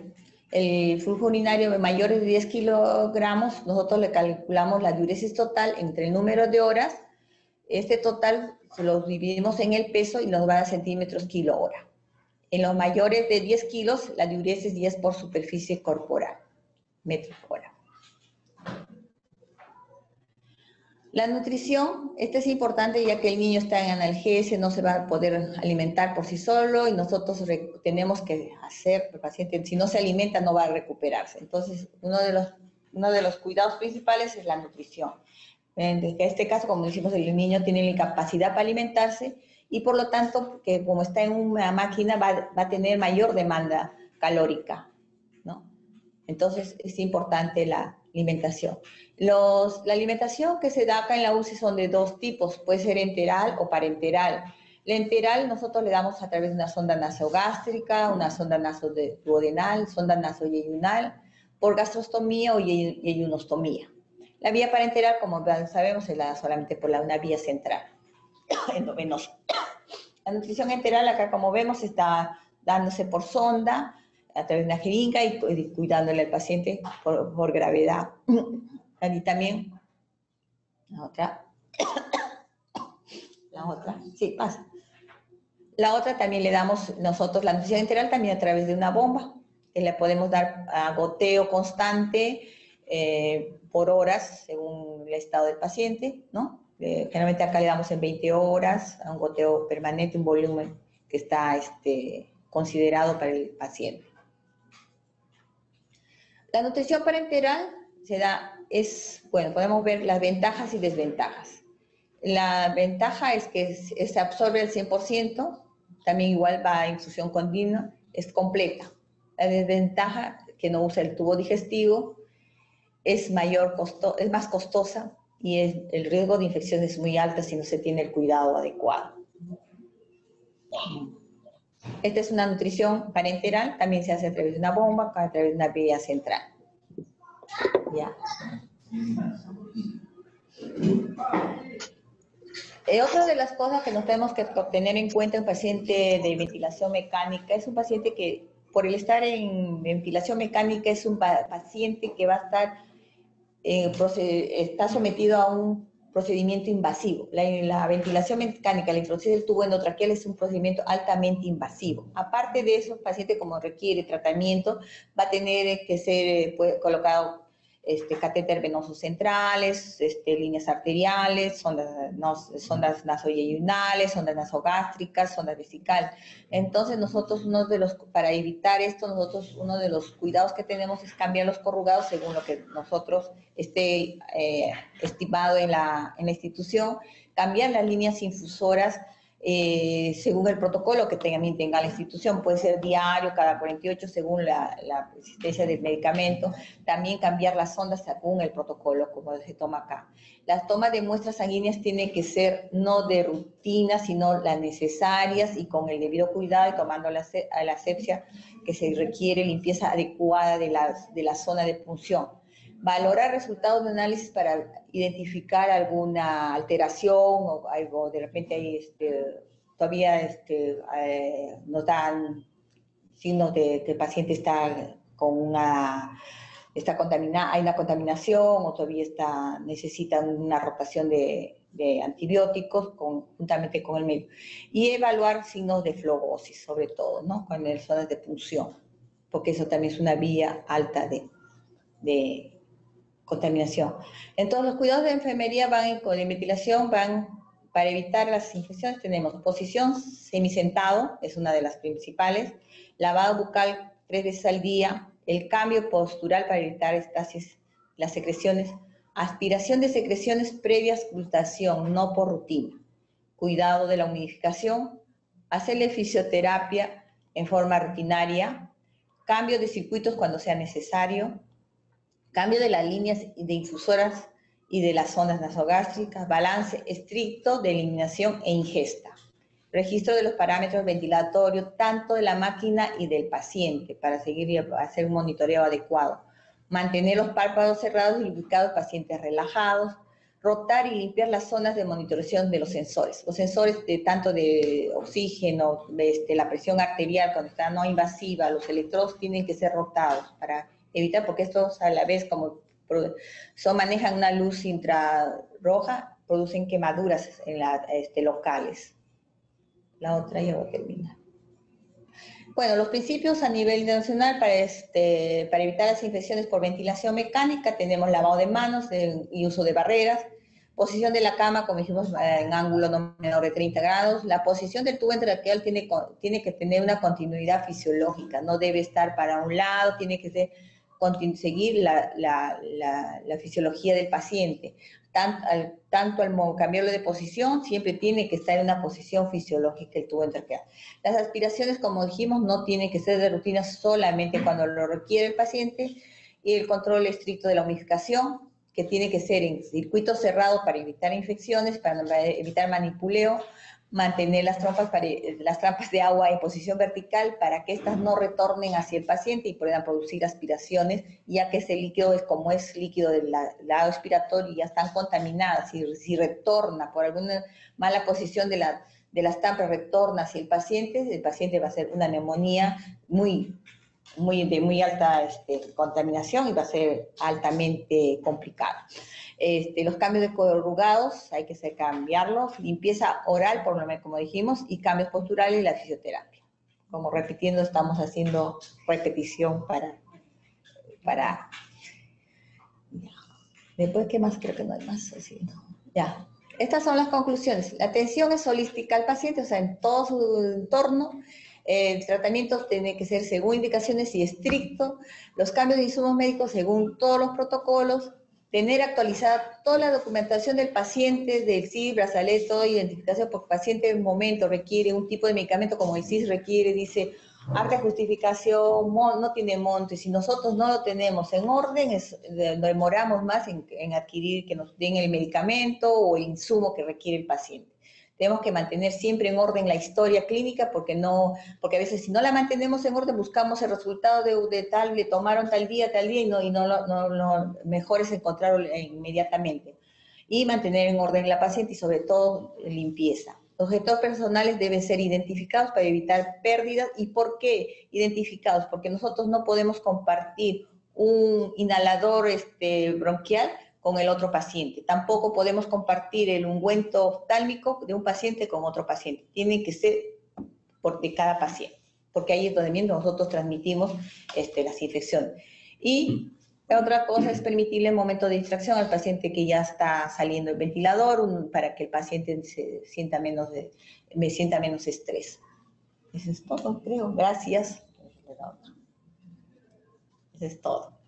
S3: El flujo urinario de mayores de 10 kilogramos, nosotros le calculamos la diuresis total entre el número de horas. Este total lo dividimos en el peso y nos va a centímetros kilo hora. En los mayores de 10 kilos, la diuresis 10 por superficie corporal, metro hora. La nutrición, esta es importante ya que el niño está en analgesia, no se va a poder alimentar por sí solo y nosotros tenemos que hacer, el paciente si no se alimenta no va a recuperarse. Entonces, uno de los cuidados principales es la nutrición. En este caso, como decimos, el niño tiene la incapacidad para alimentarse y por lo tanto, que como está en una máquina va a tener mayor demanda calórica, ¿no? Entonces, es importante la alimentación. La alimentación que se da acá en la UCI son de dos tipos, puede ser enteral o parenteral. La enteral nosotros le damos a través de una sonda nasogástrica, una sonda nasoduodenal, sonda nasoyeyunal, por gastrostomía o yeyunostomía. La vía parenteral, como sabemos, se la da solamente por una vía central, endovenosa. La nutrición enteral acá, como vemos, está dándose por sonda, a través de una jeringa y cuidándole al paciente por gravedad. Y también, la otra, sí, pasa. La otra también le damos nosotros la nutrición enteral también a través de una bomba, que le podemos dar a goteo constante por horas, según el estado del paciente, ¿no? Generalmente acá le damos en 20 horas, a un goteo permanente, un volumen que está considerado para el paciente. La nutrición parenteral bueno, podemos ver las ventajas y desventajas. La ventaja es que se absorbe el 100%, también igual va a infusión continua, es completa. La desventaja, que no usa el tubo digestivo, es más costosa y el riesgo de infección es muy alto si no se tiene el cuidado adecuado. Esta es una nutrición parenteral, también se hace a través de una bomba, a través de una vía central. Ya. Otra de las cosas que nos tenemos que tener en cuenta en un paciente de ventilación mecánica es un paciente que, por el estar en ventilación mecánica, es un paciente que va a estar, está sometido a un procedimiento invasivo. La ventilación mecánica, la introducción del tubo endotraqueal es un procedimiento altamente invasivo. Aparte de eso, el paciente, como requiere tratamiento, va a tener que ser colocado catéter venosos centrales, líneas arteriales, sondas nasoyeyunales, sondas nasogástricas, sondas vesicales. Entonces nosotros, para evitar esto, uno de los cuidados que tenemos es cambiar los corrugados según lo que nosotros esté estimado en la institución, cambiar las líneas infusoras según el protocolo que también tenga la institución, puede ser diario, cada 48 según la existencia del medicamento, también cambiar las sondas según el protocolo como se toma acá. Las tomas de muestras sanguíneas tienen que ser no de rutina, sino las necesarias y con el debido cuidado y tomando la asepsia que se requiere, limpieza adecuada de la zona de punción. Valorar resultados de análisis para identificar alguna alteración o algo, de repente hay todavía nos dan signos de que el paciente está contaminado, hay una contaminación o todavía necesita una rotación de antibióticos juntamente con el médico. Y evaluar signos de flebosis, sobre todo, ¿no? Con las zonas de punción, porque eso también es una vía alta de contaminación. Entonces, los cuidados de enfermería con la ventilación van para evitar las infecciones. Tenemos posición semisentado, es una de las principales, lavado bucal 3 veces al día, el cambio postural para evitar estasis, las secreciones, aspiración de secreciones previa auscultación, no por rutina, cuidado de la humidificación, hacerle fisioterapia en forma rutinaria, cambio de circuitos cuando sea necesario, cambio de las líneas de infusoras y de las sondas nasogástricas, balance estricto de eliminación e ingesta, registro de los parámetros ventilatorios tanto de la máquina y del paciente para seguir y hacer un monitoreo adecuado, mantener los párpados cerrados y lubricados, pacientes relajados, rotar y limpiar las zonas de monitorización de los sensores tanto de oxígeno, la presión arterial cuando está no invasiva, los electrodos tienen que ser rotados para evitar, porque estos a la vez como manejan una luz infrarroja, producen quemaduras locales. La otra ya voy a terminar. Bueno, los principios a nivel nacional para evitar las infecciones por ventilación mecánica tenemos lavado de manos y uso de barreras, Posición de la cama, como dijimos, en ángulo no menor de 30 grados. La posición del tubo entraqueal tiene que tener una continuidad fisiológica, no debe estar para un lado, tiene que seguir la fisiología del paciente. Tanto al cambiarlo de posición, siempre tiene que estar en una posición fisiológica el tubo entraqueal. Las aspiraciones, como dijimos, no tienen que ser de rutina solamente cuando lo requiere el paciente, y el control estricto de la humidificación, que tiene que ser en circuito cerrado para evitar infecciones, para evitar manipuleo, mantener las trampas de agua en posición vertical para que éstas no retornen hacia el paciente y puedan producir aspiraciones, ya que ese líquido como es líquido del lado expiratorio, ya están contaminadas. Si retorna por alguna mala posición de las trampas, retorna hacia el paciente va a hacer una neumonía de muy alta contaminación y va a ser altamente complicado. Los cambios de corrugados hay que cambiarlos, limpieza oral, como dijimos, y cambios posturales y la fisioterapia. Como repitiendo, estamos haciendo repetición para... Después, ¿qué más? Creo que no hay más. Así, ¿no? Ya. Estas son las conclusiones. La atención es holística al paciente, o sea, en todo su entorno. El tratamiento tiene que ser según indicaciones y estricto. Los cambios de insumos médicos según todos los protocolos. Tener actualizada toda la documentación del paciente, del CIS, brazalete, toda identificación, porque el paciente en un momento requiere un tipo de medicamento, como el CIS requiere, dice, harta justificación, no tiene monto, y si nosotros no lo tenemos en orden, demoramos más en adquirir, que nos den el medicamento o el insumo que requiere el paciente. Tenemos que mantener siempre en orden la historia clínica, porque a veces si no la mantenemos en orden, buscamos el resultado de tal, le tomaron tal día, y lo mejor es encontrarlo inmediatamente. Y mantener en orden la paciente y sobre todo limpieza. Los objetos personales deben ser identificados para evitar pérdidas. ¿Y por qué identificados? Porque nosotros no podemos compartir un inhalador bronquial con el otro paciente. Tampoco podemos compartir el ungüento oftálmico de un paciente con otro paciente. Tiene que ser de cada paciente, porque ahí es donde mismo nosotros transmitimos las infecciones. Y la otra cosa es permitirle un momento de distracción al paciente que ya está saliendo el ventilador, para que el paciente sienta menos estrés. Eso es todo, creo. Gracias. Eso es todo.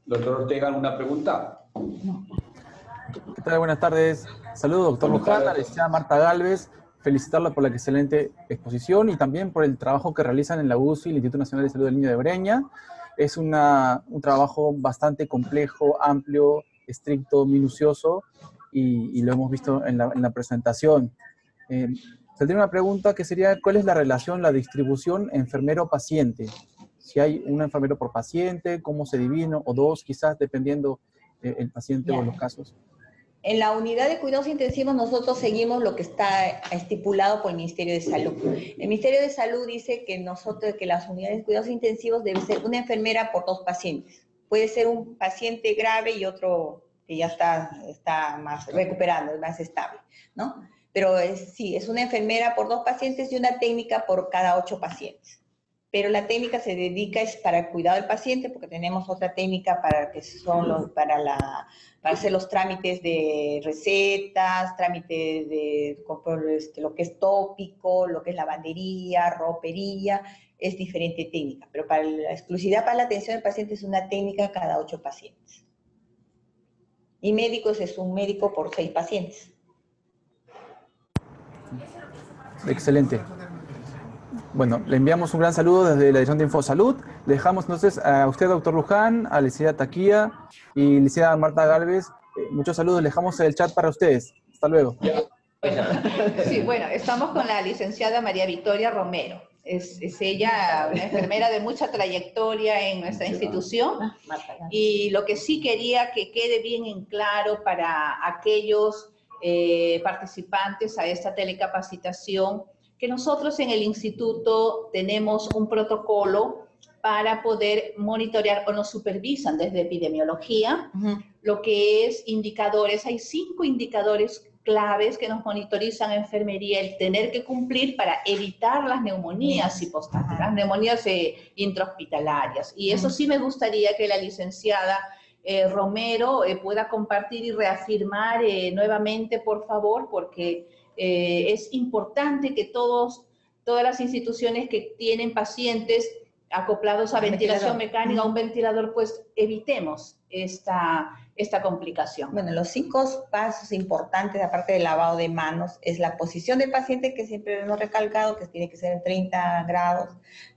S4: Doctor Ortega, ¿alguna pregunta?
S3: No.
S1: ¿Qué tal? Buenas tardes. Saludos, doctor Luján, a la licenciada Marta Gálvez. Felicitarla por la excelente exposición y también por el trabajo que realizan en la UCI, el Instituto Nacional de Salud del Niño de Breña. Es un trabajo bastante complejo, amplio, estricto, minucioso, y lo hemos visto en la presentación. Saldría una pregunta que sería, ¿cuál es la relación, la distribución enfermero-paciente? Si hay un enfermero por paciente, cómo se dividen, o dos, quizás, dependiendo el paciente o los casos.
S3: En la unidad de cuidados intensivos nosotros seguimos lo que está estipulado por el Ministerio de Salud. El Ministerio de Salud dice que las unidades de cuidados intensivos debe ser una enfermera por 2 pacientes. Puede ser un paciente grave y otro que ya está más recuperando, es más estable, ¿no? Pero sí, es una enfermera por 2 pacientes y una técnica por cada 8 pacientes. Pero la técnica se dedica para el cuidado del paciente, porque tenemos otra técnica para hacer los trámites de recetas, trámites de lo que es tópico, lo que es lavandería, ropería, es diferente técnica. Pero para la exclusividad para la atención del paciente es una técnica cada 8 pacientes. Y médicos es un médico por 6 pacientes.
S1: Excelente. Bueno, le enviamos un gran saludo desde la dirección de InfoSalud. Le dejamos entonces a usted, doctor Luján, a la licenciada Taquía y licenciada Marta Gálvez. Muchos saludos, le dejamos el chat para ustedes. Hasta luego.
S2: Bueno, estamos con la licenciada María Victoria Romero. Es ella una enfermera de mucha trayectoria en nuestra institución. Y lo que sí quería que quede bien en claro para aquellos participantes a esta telecapacitación, que nosotros en el instituto tenemos un protocolo para poder monitorear o nos supervisan desde epidemiología, lo que es indicadores. Hay 5 indicadores claves que nos monitorizan en enfermería, el tener que cumplir para evitar las neumonías hipostáticas, las neumonías intrahospitalarias. Y eso sí me gustaría que la licenciada Romero pueda compartir y reafirmar nuevamente, por favor, porque es importante que todas las instituciones que tienen pacientes acoplados a ventilación mecánica, a un ventilador, pues evitemos esta complicación.
S3: Bueno, los 5 pasos importantes, aparte del lavado de manos, es la posición del paciente, que siempre hemos recalcado, que tiene que ser en 30 grados,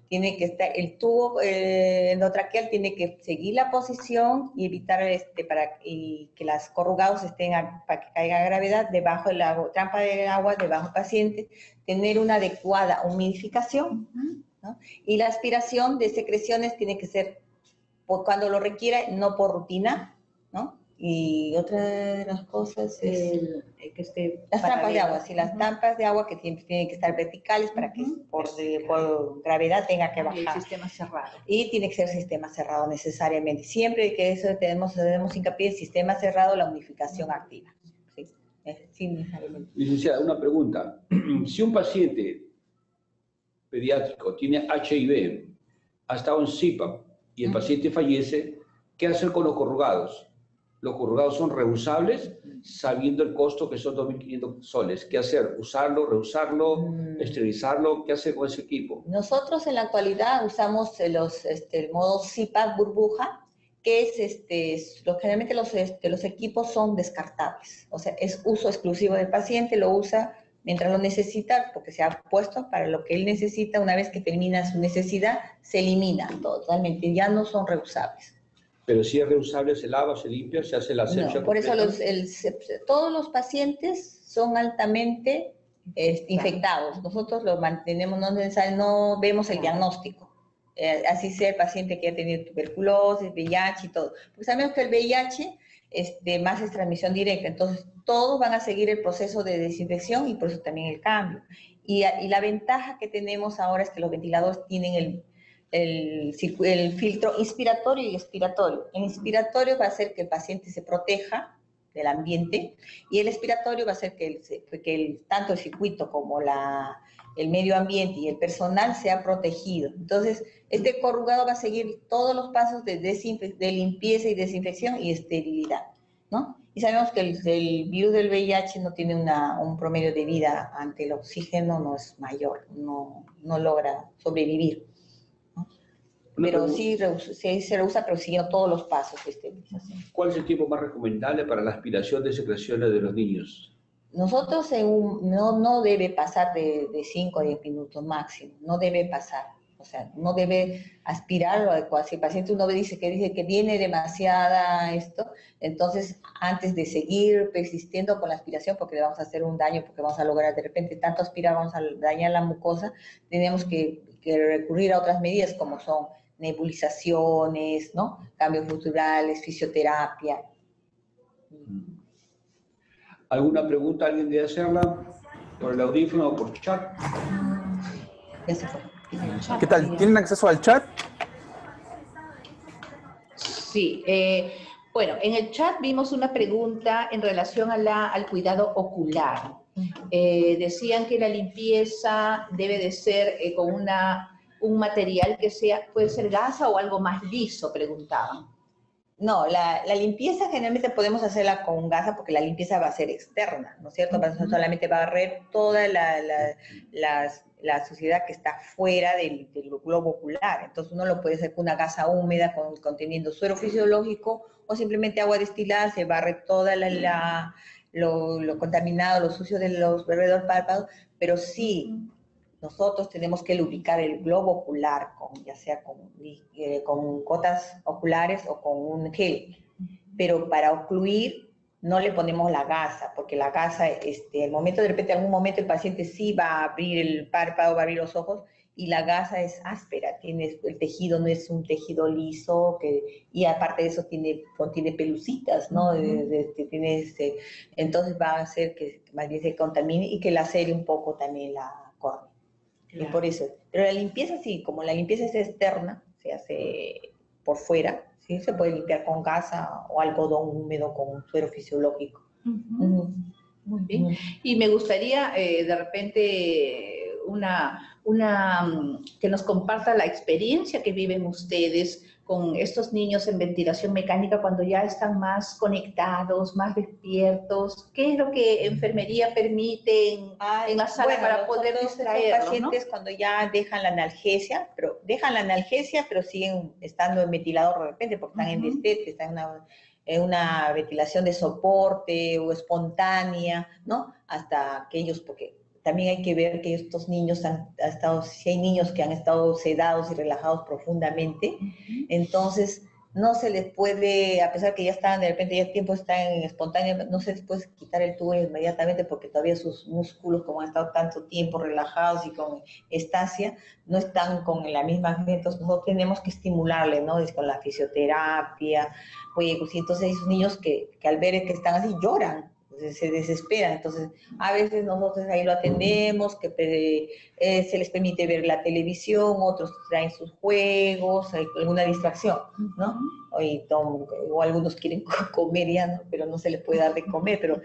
S3: tiene que estar el tubo endotraqueal, tiene que seguir la posición y evitar que los corrugados estén para que caiga gravedad debajo de la trampa de agua, debajo del paciente, tener una adecuada humidificación, ¿no? Y la aspiración de secreciones tiene que ser cuando lo requiera, no por rutina, ¿no? Y otra de las cosas es las trampas de agua, sí, las trampas de agua que tienen que estar verticales para que por gravedad tenga que bajar.
S2: Y el sistema cerrado.
S3: Y tiene que ser sistema cerrado necesariamente. Siempre que eso tenemos hincapié en sistema cerrado, la unificación activa. Sí, necesariamente.
S4: Licenciada, una pregunta. Si un paciente pediátrico tiene HIV, ha estado en CIPAP y el paciente fallece, ¿qué hacer con los corrugados? Los corrugados son reusables, sabiendo el costo que son 2.500 soles. ¿Qué hacer? ¿Usarlo, reusarlo, esterilizarlo? ¿Qué hacer con ese equipo?
S3: Nosotros en la actualidad usamos el modo CIPAP burbuja, que es, generalmente los equipos son descartables. O sea, es uso exclusivo del paciente, lo usa mientras lo necesita, porque se ha puesto para lo que él necesita. Una vez que termina su necesidad, se elimina totalmente, ya no son reusables.
S4: Pero si es reusable, se lava, se limpia, se hace la asepsia.
S3: No, por eso todos los pacientes son altamente infectados. Nosotros los mantenemos, no vemos el diagnóstico. Así sea el paciente que ha tenido tuberculosis, VIH y todo. Porque sabemos que el VIH más es transmisión directa. Entonces, todos van a seguir el proceso de desinfección y por eso también el cambio. Y la ventaja que tenemos ahora es que los ventiladores tienen el filtro inspiratorio y expiratorio. El inspiratorio va a hacer que el paciente se proteja del ambiente y el expiratorio va a hacer que tanto el circuito como el medio ambiente y el personal sea protegido. Entonces, este corrugado va a seguir todos los pasos de limpieza y desinfección y esterilidad, ¿no? Y sabemos que el virus del VIH no tiene un promedio de vida ante el oxígeno, no es mayor, no logra sobrevivir. Pero sí se reusa, pero siguiendo todos los pasos de esterilización.
S4: ¿Cuál es el tiempo más recomendable para la aspiración de secreciones de los niños?
S3: Nosotros no debe pasar de 5 a 10 minutos máximo, no debe pasar. O sea, no debe aspirar. Si el paciente dice que viene demasiada entonces antes de seguir persistiendo con la aspiración, porque le vamos a hacer un daño, porque vamos a lograr de repente tanto aspirar, vamos a dañar la mucosa, tenemos que recurrir a otras medidas como son nebulizaciones, ¿no? Cambios culturales, fisioterapia.
S4: ¿Alguna pregunta alguien debe hacerla? ¿Por el audífono o por chat?
S3: Ya se fue.
S1: ¿Qué tal? ¿Tienen acceso al chat?
S2: Sí. Bueno, en el chat vimos una pregunta en relación al cuidado ocular. Decían que la limpieza debe de ser con un material que puede ser gasa o algo más liso, preguntaban.
S3: No, la limpieza generalmente podemos hacerla con gasa porque la limpieza va a ser externa, ¿no es cierto? Solamente va a barrer toda la suciedad que está fuera del globo ocular. Entonces uno lo puede hacer con una gasa húmeda conteniendo suero fisiológico o simplemente agua destilada, se barre toda lo contaminado, lo sucio de los alrededor párpados, pero sí, nosotros tenemos que lubricar el globo ocular, ya sea con gotas oculares o con un gel. Pero para ocluir no le ponemos la gasa, porque la gasa, algún momento el paciente sí va a abrir el párpado, va a abrir los ojos, y la gasa es áspera, el tejido no es un tejido liso, y aparte de eso contiene pelucitas, ¿no? Entonces va a hacer que más bien se contamine y que lacere un poco también la córnea. Claro. Y por eso. Pero la limpieza sí, como la limpieza es externa, se hace por fuera, sí, se puede limpiar con gasa o algodón húmedo con suero fisiológico.
S2: Muy bien. Y me gustaría de repente que nos comparta la experiencia que viven ustedes con estos niños en ventilación mecánica cuando ya están más conectados, más despiertos. ¿Qué es lo que enfermería permite en la sala para poder distraerlos?
S3: Los pacientes, ¿no?, cuando ya dejan la analgesia, pero siguen estando en ventilador de repente porque están en destete, están en una ventilación de soporte o espontánea, ¿no? Hasta que ellos, porque también hay que ver que estos niños si hay niños que han estado sedados y relajados profundamente, entonces no se les puede, a pesar que ya están, de repente ya tiempo están en espontánea, no se les puede quitar el tubo inmediatamente porque todavía sus músculos, como han estado tanto tiempo relajados y con estasia, no están con la misma, entonces nosotros tenemos que estimularle, ¿no? Con la fisioterapia, oye, pues, entonces esos niños que al ver que están así lloran, se desesperan, entonces a veces nosotros ahí lo atendemos, que se les permite ver la televisión, otros traen sus juegos, hay alguna distracción, ¿no? O algunos quieren comer ya, ¿no? Pero no se les puede dar de comer, pero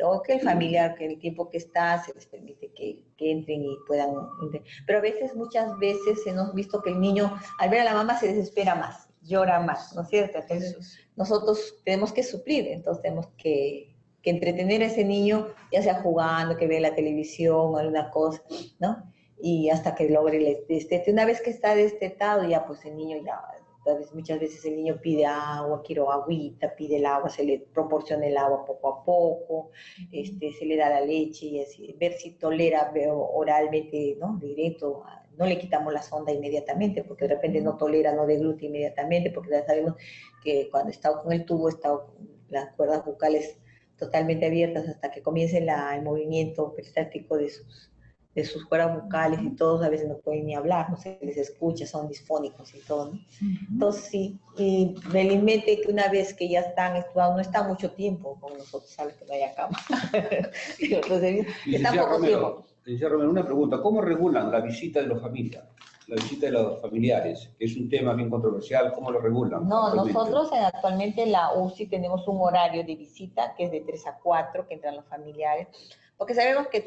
S3: o que el familiar, que el tiempo que está, se les permite que entren y puedan entrar. Pero a veces, muchas veces hemos visto que el niño al ver a la mamá se desespera más, llora más, ¿no es cierto? Entonces nosotros tenemos que suplir, entonces tenemos que entretener a ese niño, ya sea jugando, que ve la televisión o alguna cosa, ¿no? Y hasta que logre el destete. Una vez que está destetado, ya pues el niño ya, muchas veces el niño pide agua, quiero agüita, pide el agua, se le proporciona el agua poco a poco, se le da la leche y así, ver si tolera oralmente, ¿no? Directo, no le quitamos la sonda inmediatamente, porque de repente no tolera, no degluta inmediatamente, porque ya sabemos que cuando está con el tubo, está con las cuerdas bucales totalmente abiertas hasta que comience el movimiento peristático de sus cuerdas bucales y todos a veces no pueden ni hablar, no se les escucha, son disfónicos y todo, ¿no? Entonces sí, y felizmente que una vez que ya están estudiando, no está mucho tiempo con nosotros, sabes que no hay cama. Entonces, está poco tiempo.
S4: Licenciada Romero, una pregunta, ¿cómo regulan la visita de los familiares? La visita de los familiares, que es un tema bien controversial, ¿cómo lo regulan?
S3: No, nosotros actualmente en la UCI tenemos un horario de visita que es de 3 a 4, que entran los familiares, porque sabemos que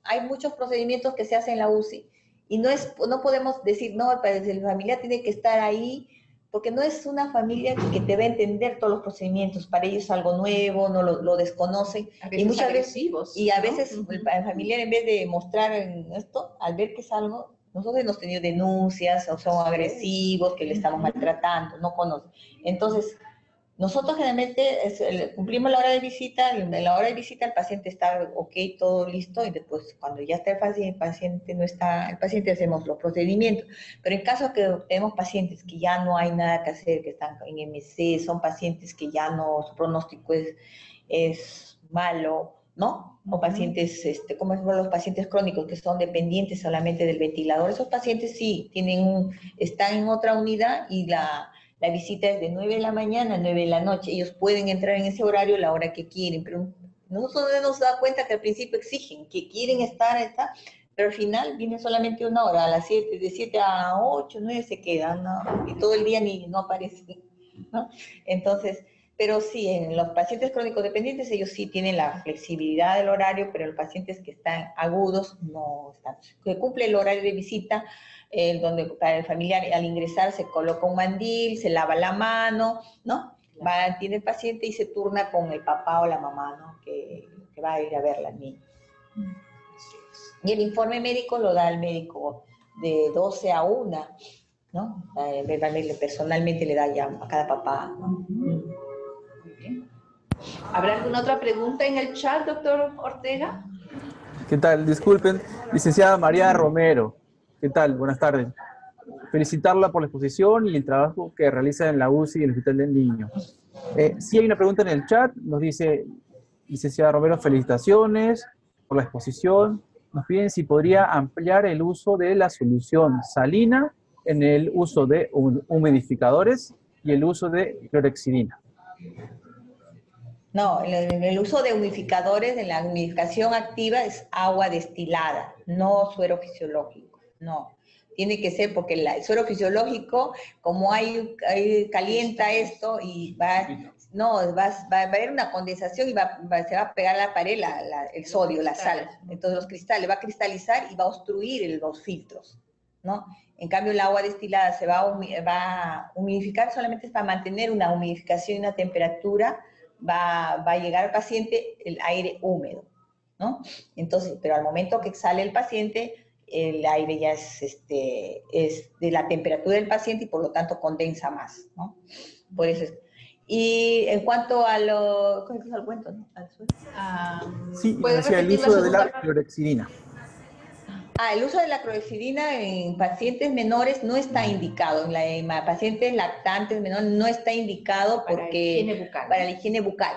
S3: hay muchos procedimientos que se hacen en la UCI y no podemos decir, no, el familiar tiene que estar ahí, porque no es una familia que te va a entender todos los procedimientos, para ellos es algo nuevo, no lo desconocen.
S2: A veces
S3: y muchas
S2: agresivos,
S3: veces, y a veces el familiar, en vez de mostrar en esto, al ver que es algo, nosotros hemos tenido denuncias, o son agresivos, que le estamos maltratando, no conocen. Entonces, nosotros generalmente cumplimos la hora de visita, en la hora de visita el paciente está ok, todo listo, y después cuando ya está el paciente no está, el paciente hacemos los procedimientos. Pero en caso que tenemos pacientes que ya no hay nada que hacer, que están en MC, son pacientes que ya no, su pronóstico es malo, ¿no? O pacientes, como los pacientes crónicos que son dependientes solamente del ventilador, esos pacientes sí están en otra unidad y la visita es de 9 de la mañana a 9 de la noche. Ellos pueden entrar en ese horario la hora que quieren, pero nosotros nos damos cuenta que al principio exigen que quieren estar, pero al final viene solamente una hora, a las 7, de 7 a 8, 9 se quedan, ¿no? Y todo el día no aparecen, ¿no? Entonces, pero sí, en los pacientes crónicos dependientes, ellos sí tienen la flexibilidad del horario, pero los pacientes que están agudos no están. Que cumple el horario de visita, donde para el familiar al ingresar se coloca un mandil, se lava la mano, ¿no? Tiene el paciente y se turna con el papá o la mamá, ¿no? Que va a ir a verla al niño. Y el informe médico lo da el médico de 12 a 1, ¿no? Personalmente le da ya a cada papá, ¿no?
S2: ¿Habrá alguna otra pregunta en el chat, doctor Ortega?
S1: ¿Qué tal? Disculpen, licenciada María Romero. ¿Qué tal? Buenas tardes. Felicitarla por la exposición y el trabajo que realiza en la UCI y el Hospital del Niño. Sí hay una pregunta en el chat, nos dice, licenciada Romero, felicitaciones por la exposición. Nos piden si podría ampliar el uso de la solución salina en el uso de humidificadores y el uso de clorexidina.
S3: No, el uso de humidificadores, en la humidificación activa es agua destilada, no suero fisiológico, no. Tiene que ser porque el suero fisiológico, como calienta esto y No, va a haber una condensación y se va a pegar a la pared el sodio, la sal. Entonces los cristales, va a cristalizar y va a obstruir los filtros, ¿no? En cambio, el agua destilada se va a humidificar, solamente es para mantener una humidificación y una temperatura, va a llegar al paciente el aire húmedo, ¿no? Entonces, pero al momento que sale el paciente, el aire ya es de la temperatura del paciente y por lo tanto condensa más, ¿no? Por eso y en cuanto a lo... ¿Cómo es el cuento, no?
S1: Sí, decía el uso de la clorhexidina.
S3: El uso de la clorhexidina en pacientes menores no está indicado, en pacientes lactantes menores no está indicado porque para la higiene bucal.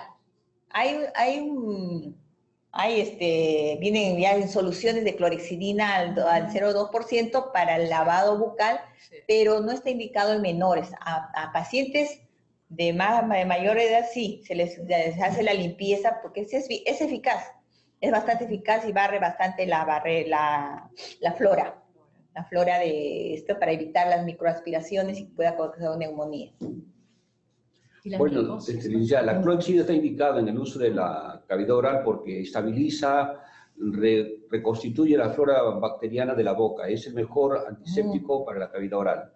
S3: Vienen ya en soluciones de clorhexidina al 0,2% para el lavado bucal, sí, pero no está indicado en menores. A pacientes de mayor edad sí, se les hace la limpieza porque es eficaz. Es bastante eficaz y barre bastante la flora de esto para evitar las microaspiraciones y pueda causar neumonía.
S4: Bueno, la clorhexidina está indicada en el uso de la cavidad oral porque estabiliza, reconstituye la flora bacteriana de la boca. Es el mejor antiséptico para la cavidad oral.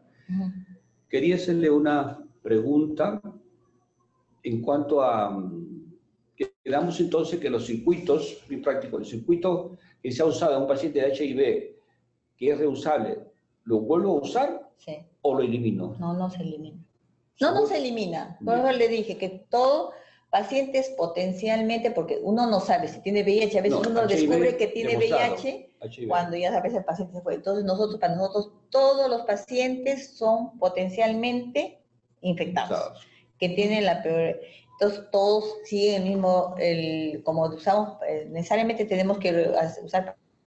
S4: Quería hacerle una pregunta en cuanto a... Quedamos entonces que los circuitos, muy práctico, el circuito que se ha usado en un paciente de HIV que es reusable, ¿lo vuelvo a usar?
S3: Sí.
S4: ¿O lo elimino?
S3: No, no se elimina. No se elimina. Por eso le dije que todo pacientes potencialmente, porque uno no sabe si tiene VIH, a veces uno descubre que tiene VIH cuando ya a veces el paciente se fue. Entonces para nosotros todos los pacientes son potencialmente infectados, que tienen la peor... Entonces todos siguen el mismo, como usamos, necesariamente tenemos que usar